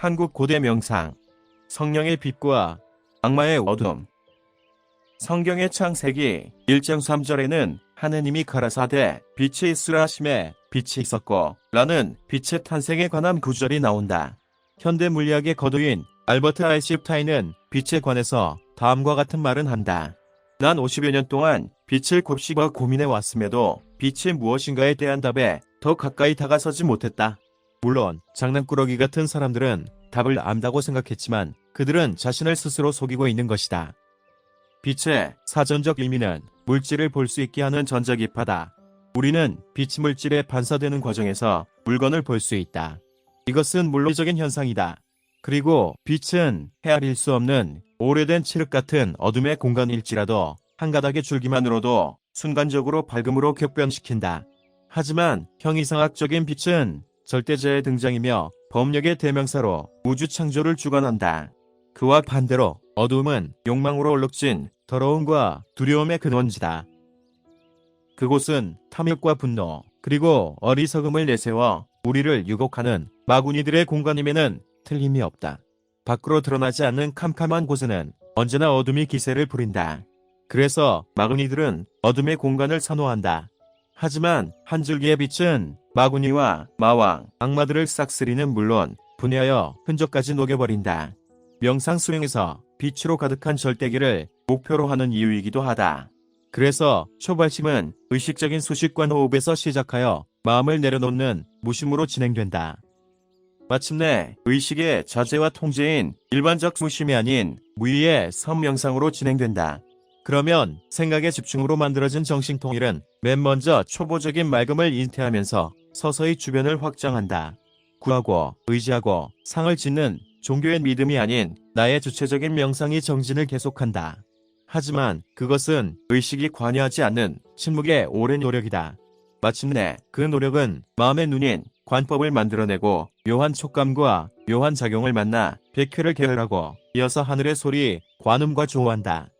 한국 고대 명상. 성령의 빛과 악마의 어둠. 성경의 창세기 1장 3절에는 하느님이 가라사대 빛이 있으라 하시매 빛이 있었고 라는 빛의 탄생에 관한 구절이 나온다. 현대 물리학의 거두인 알버트 아인슈타인은 빛에 관해서 다음과 같은 말은 한다. 난 50여 년 동안 빛을 곱씹어 고민해 왔음에도 빛이 무엇인가에 대한 답에 더 가까이 다가서지 못했다. 물론 장난꾸러기 같은 사람들은 답을 안다고 생각했지만 그들은 자신을 스스로 속이고 있는 것이다. 빛의 사전적 의미는 물질을 볼 수 있게 하는 전자기파다. 우리는 빛이 물질에 반사되는 과정에서 물건을 볼 수 있다. 이것은 물리적인 현상이다. 그리고 빛은 헤아릴 수 없는 오래된 칠흑 같은 어둠의 공간일지라도 한 가닥의 줄기만으로도 순간적으로 밝음으로 격변시킨다. 하지만 형이상학적인 빛은 절대자의 등장이며 법력의 대명사로 우주 창조를 주관한다. 그와 반대로 어둠은 욕망으로 얼룩진 더러움과 두려움의 근원지다. 그곳은 탐욕과 분노 그리고 어리석음을 내세워 우리를 유혹하는 마구니들의 공간임에는 틀림이 없다. 밖으로 드러나지 않는 캄캄한 곳에는 언제나 어둠이 기세를 부린다. 그래서 마구니들은 어둠의 공간을 선호한다. 하지만 한 줄기의 빛은 마구니와 마왕, 악마들을 싹쓸이는 물론 분해하여 흔적까지 녹여버린다. 명상 수행에서 빛으로 가득한 절대기를 목표로 하는 이유이기도 하다. 그래서 초발심은 의식적인 수식과 호흡에서 시작하여 마음을 내려놓는 무심으로 진행된다. 마침내 의식의 자제와 통제인 일반적 무심이 아닌 무의의 섬명상으로 진행된다. 그러면 생각의 집중으로 만들어진 정신통일은 맨 먼저 초보적인 맑음을 잉태하면서 서서히 주변을 확장한다. 구하고 의지하고 상을 짓는 종교의 믿음이 아닌 나의 주체적인 명상이 정진을 계속한다. 하지만 그것은 의식이 관여하지 않는 침묵의 오랜 노력이다. 마침내 그 노력은 마음의 눈인 관법을 만들어내고 묘한 촉감과 묘한 작용을 만나 백회를 계열하고 이어서 하늘의 소리, 관음과 조화한다.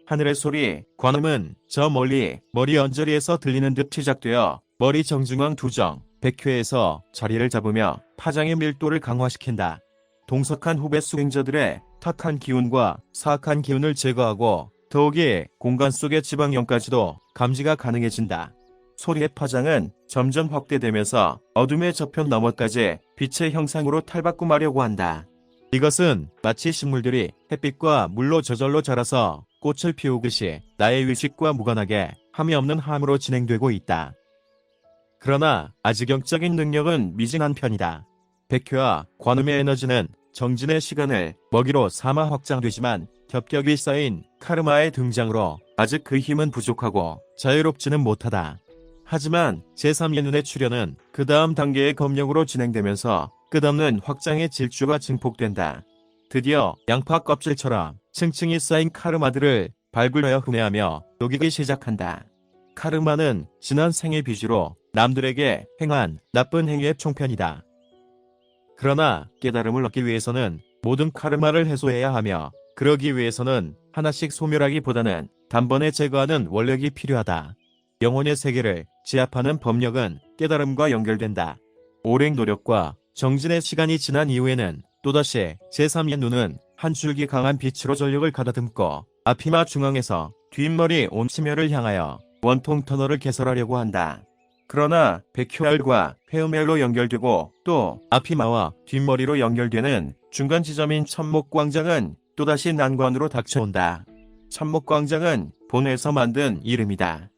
하늘의 소리, 관음은 저 멀리 머리 언저리에서 들리는 듯 시작되어 머리 정중앙 두정, 백회에서 자리를 잡으며 파장의 밀도를 강화시킨다. 동석한 후배 수행자들의 탁한 기운과 사악한 기운을 제거하고 더욱이 공간 속의 지방령까지도 감지가 가능해진다. 소리의 파장은 점점 확대되면서 어둠의 저편 너머까지 빛의 형상으로 탈바꿈하려고 한다. 이것은 마치 식물들이 햇빛과 물로 저절로 자라서 꽃을 피우듯이 나의 의식과 무관하게 함이 없는 함으로 진행되고 있다. 그러나 아직 영적인 능력은 미진한 편이다. 백회와 관음의 에너지는 정진의 시간을 먹이로 삼아 확장되지만 겹겹이 쌓인 카르마의 등장으로 아직 그 힘은 부족하고 자유롭지는 못하다. 하지만 제3의 눈의 출현은 그 다음 단계의 검력으로 진행되면서 끝없는 확장의 질주가 증폭된다. 드디어 양파 껍질처럼 층층이 쌓인 카르마들을 발굴하여 분해하며 녹이기 시작한다. 카르마는 지난 생의 빚으로 남들에게 행한 나쁜 행위의 총편이다. 그러나 깨달음을 얻기 위해서는 모든 카르마를 해소해야 하며 그러기 위해서는 하나씩 소멸하기보다는 단번에 제거하는 원력이 필요하다. 영혼의 세계를 제압하는 법력은 깨달음과 연결된다. 오랜 노력과 정진의 시간이 지난 이후에는 또다시 제3의 눈은 한 줄기 강한 빛으로 전력을 가다듬고 아피마 중앙에서 뒷머리 온치멸을 향하여 원통 터널을 개설하려고 한다. 그러나 백효알과 페우멜로 연결되고 또 아피마와 뒷머리로 연결되는 중간 지점인 천목광장은 또다시 난관으로 닥쳐온다. 천목광장은 본에서 만든 이름이다.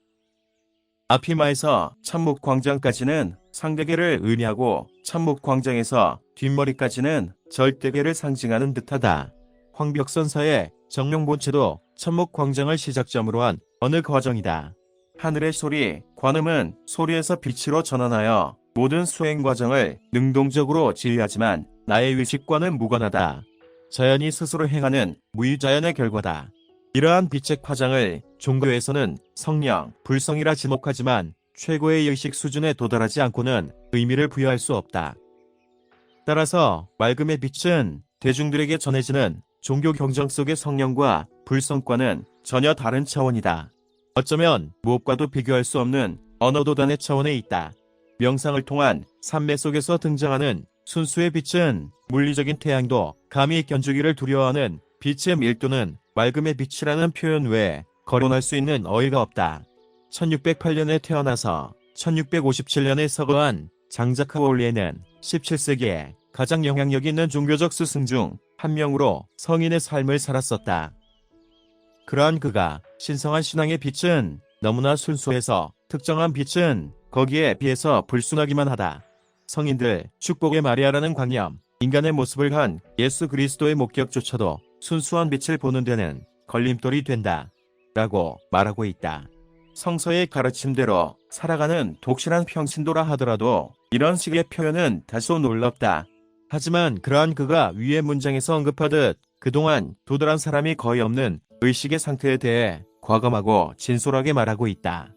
아피마에서 천목광장까지는 상대계를 의미하고 천목광장에서 뒷머리까지는 절대계를 상징하는 듯하다. 황벽선사의 정명본체도 천목광장을 시작점으로 한 어느 과정이다. 하늘의 소리, 관음은 소리에서 빛으로 전환하여 모든 수행 과정을 능동적으로 지휘하지만 나의 의식과는 무관하다. 자연이 스스로 행하는 무의자연의 결과다. 이러한 빛의 파장을 종교에서는 성령, 불성이라 지목하지만 최고의 의식 수준에 도달하지 않고는 의미를 부여할 수 없다. 따라서 맑음의 빛은 대중들에게 전해지는 종교 경정 속의 성령과 불성과는 전혀 다른 차원이다. 어쩌면 무엇과도 비교할 수 없는 언어도단의 차원에 있다. 명상을 통한 산매 속에서 등장하는 순수의 빛은 물리적인 태양도 감히 견주기를 두려워하는 빛의 밀도는 맑음의 빛이라는 표현 외에 거론할 수 있는 어이가 없다. 1608년에 태어나서 1657년에 서거한 장자크 월리에는 17세기에 가장 영향력 있는 종교적 스승 중 한 명으로 성인의 삶을 살았었다. 그러한 그가 신성한 신앙의 빛은 너무나 순수해서 특정한 빛은 거기에 비해서 불순하기만 하다. 성인들 축복의 마리아라는 광념, 인간의 모습을 한 예수 그리스도의 목격조차도 순수한 빛을 보는 데는 걸림돌이 된다. 라고 말하고 있다. 성서의 가르침대로 살아가는 독실한 평신도라 하더라도 이런 식의 표현은 다소 놀랍다. 하지만 그러한 그가 위의 문장에서 언급하듯 그동안 도달한 사람이 거의 없는 의식의 상태에 대해 과감하고 진솔하게 말하고 있다.